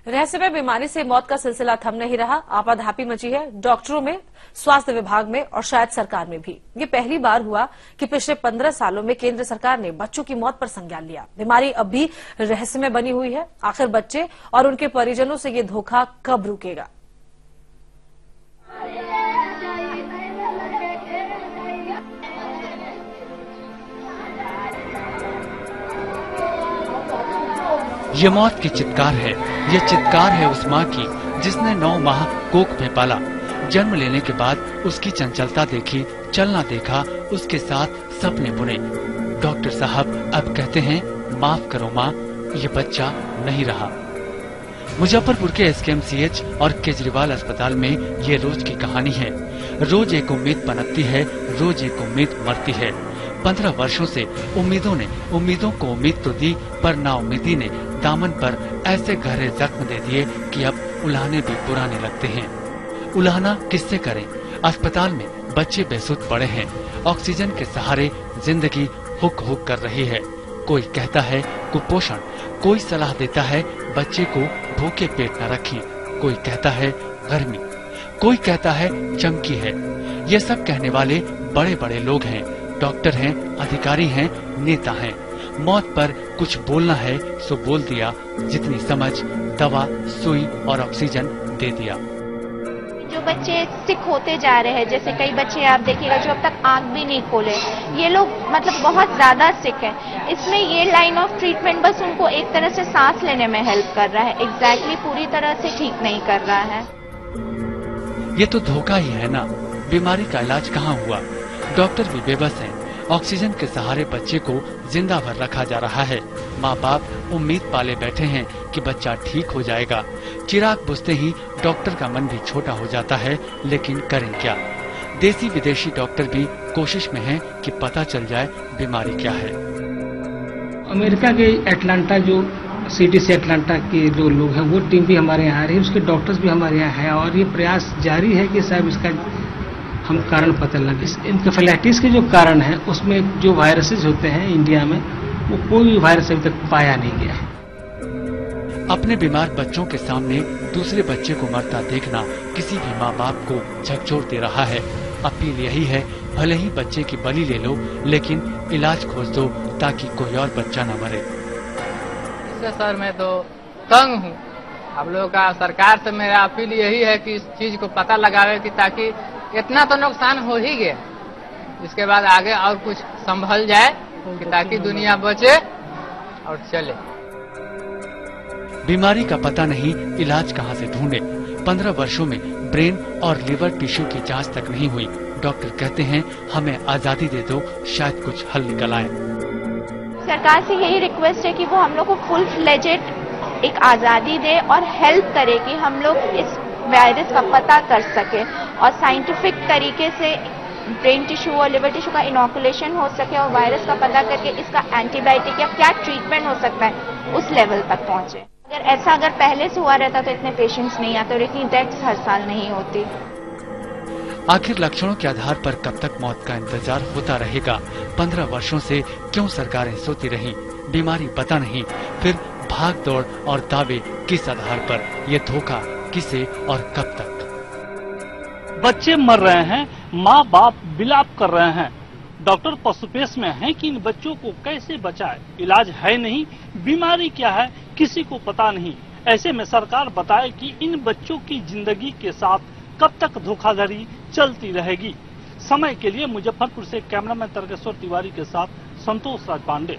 रहस्यमय बीमारी से मौत का सिलसिला थम नहीं रहा। आपाधापी मची है डॉक्टरों में, स्वास्थ्य विभाग में और शायद सरकार में भी। ये पहली बार हुआ कि पिछले 15 सालों में केंद्र सरकार ने बच्चों की मौत पर संज्ञान लिया। बीमारी अब भी रहस्यमय बनी हुई है। आखिर बच्चे और उनके परिजनों से ये धोखा कब रुकेगा? ये मौत की चित्कार है। ये चित्कार है उस माँ की जिसने 9 माह कोख में पाला। जन्म लेने के बाद उसकी चंचलता देखी, चलना देखा, उसके साथ सपने बुने। डॉक्टर साहब अब कहते हैं, माफ करो माँ, ये बच्चा नहीं रहा। मुजफ्फरपुर के एसकेएमसीएच और केजरीवाल अस्पताल में ये रोज की कहानी है। रोज एक उम्मीद पनपती है, रोज एक उम्मीद मरती है। 15 वर्षों से उम्मीदों को उम्मीद तो दी, पर नाउम्मीदी ने दामन पर ऐसे गहरे जख्म दे दिए कि अब उल्हाने भी पुराने लगते हैं। उल्हाना किससे करें? अस्पताल में बच्चे बेसुध पड़े हैं। ऑक्सीजन के सहारे जिंदगी हुक हुक कर रही है। कोई कहता है कुपोषण, कोई सलाह देता है बच्चे को भूखे पेट न रखें, कोई कहता है गर्मी, कोई कहता है चमकी है। ये सब कहने वाले बड़े बड़े लोग हैं, डॉक्टर हैं, अधिकारी हैं, नेता हैं। मौत पर कुछ बोलना है सो बोल दिया, जितनी समझ, दवा, सुई और ऑक्सीजन दे दिया। जो बच्चे सिक होते जा रहे हैं, जैसे कई बच्चे आप देखिएगा जो अब तक आंख भी नहीं खोले, ये लोग मतलब बहुत ज्यादा सिक है। इसमें ये लाइन ऑफ ट्रीटमेंट बस उनको एक तरह से सांस लेने में हेल्प कर रहा है, एग्जैक्टली पूरी तरह से ठीक नहीं कर रहा है। ये तो धोखा ही है ना। बीमारी का इलाज कहाँ हुआ? डॉक्टर भी बेबस हैं। ऑक्सीजन के सहारे बच्चे को जिंदा भर रखा जा रहा है। माँ बाप उम्मीद पाले बैठे हैं कि बच्चा ठीक हो जाएगा। चिराग बुझते ही डॉक्टर का मन भी छोटा हो जाता है, लेकिन करें क्या? देसी विदेशी डॉक्टर भी कोशिश में हैं कि पता चल जाए बीमारी क्या है। अमेरिका के एटलांटा जो CDC एटलांटा के जो लोग हैं, वो टीम भी हमारे यहाँ आ रही है, उसके डॉक्टर्स भी हमारे यहाँ है और ये प्रयास जारी है कि साहब इसका हम कारण पता लगे। इनकेफेलाइटिस के जो कारण है उसमें जो वायरसेस होते हैं इंडिया में, वो कोई भी वायरस अभी तक पाया नहीं गया है। अपने बीमार बच्चों के सामने दूसरे बच्चे को मरता देखना किसी भी माँ बाप को झकझोर दे रहा है। अपील यही है, भले ही बच्चे की बलि ले लो, लेकिन इलाज खोज दो ताकि कोई और बच्चा न मरे। इससे सर मैं तो तंग हूँ। आप लोगों का सरकार से मेरा अपील यही है कि इस चीज को पता लगावे कि ताकि इतना तो नुकसान हो ही गया, इसके बाद आगे और कुछ संभल जाए कि ताकि दुनिया बचे और चले। बीमारी का पता नहीं, इलाज कहां से ढूंढे? 15 वर्षों में ब्रेन और लिवर टिश्यू की जांच तक नहीं हुई। डॉक्टर कहते हैं, हमें आजादी दे दो, शायद कुछ हल निकल आए। सरकार से यही रिक्वेस्ट है कि वो हम लोग को फुल फ्लेजेड एक आजादी दे और हेल्प करे कि हम लोग इस वायरस का पता कर सके और साइंटिफिक तरीके से ब्रेन टिश्यू और लिवर टिश्यू का इनोकुलेशन हो सके और वायरस का पता करके इसका एंटीबायोटिक या क्या ट्रीटमेंट हो सकता है उस लेवल तक पहुंचे। अगर पहले से हुआ रहता तो इतने पेशेंट्स नहीं आते और इतनी डेथ्स हर साल नहीं होती। आखिर लक्षणों के आधार पर कब तक मौत का इंतजार होता रहेगा? 15 वर्षों से क्यों सरकारें सोती रहीं? बीमारी पता नहीं, फिर भाग दौड़ और दावे किस आधार पर? ये धोखा किसे और कब तक? बच्चे मर रहे हैं, माँ बाप विलाप कर रहे हैं। डॉक्टर पशुपेश में हैं कि इन बच्चों को कैसे बचाए। इलाज है नहीं, बीमारी क्या है किसी को पता नहीं। ऐसे में सरकार बताए कि इन बच्चों की जिंदगी के साथ कब तक धोखाधड़ी चलती रहेगी। समय के लिए मुजफ्फरपुर से कैमरामैन तारकेश्वर तिवारी के साथ संतोष राज पांडे।